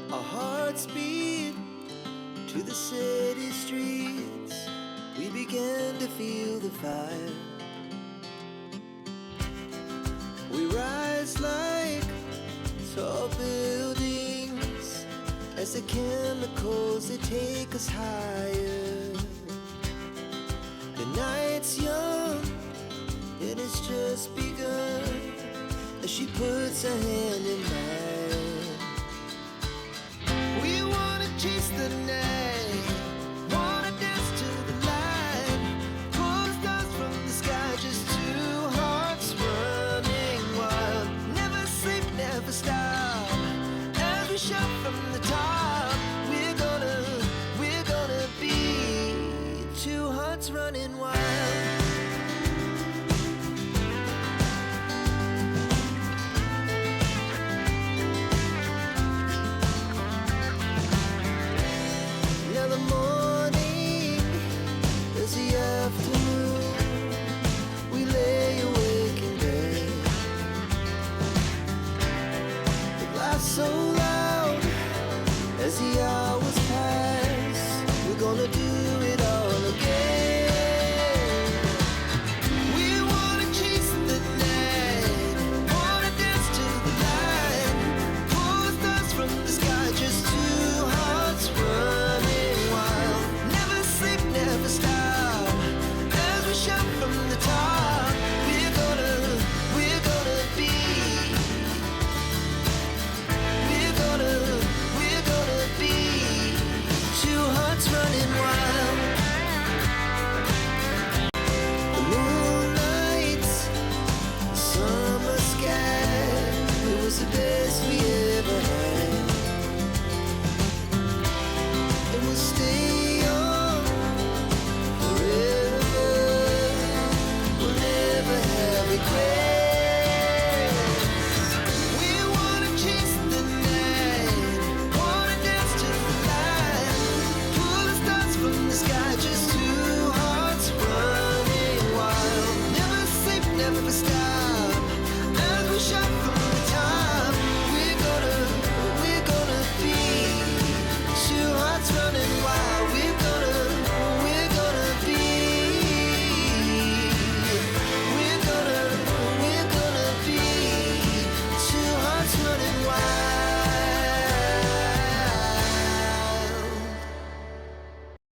Our hearts beat to the city streets. We began to feel the fire. We rise like tall buildings as the chemicals, they take us higher. The night's young and it's just begun as she puts her hand in mine. We wanna chase the night, wanna dance to the light, pull the stars from the sky, just two hearts running wild. Never sleep, never stop, as we shout from the top. We're gonna be two hearts running wild. Now the morning is the afternoon. We lay awake in bed. The laughs so loud as the hours pass. We're gonna do it all again. We wanna chase the night, wanna dance to the light, pull the stars from the sky, just two hearts running wild. Never sleep, never stop, as we shout from the top. We're gonna be, we're gonna be two hearts running wild. The moonlight, the summer sky, it was the best we ever had. And we'll stay on forever. We'll never have regrets. We wanna chase the night, wanna dance to the light, pull the stars from the sky, just two hearts running wild. Never sleep, never stop.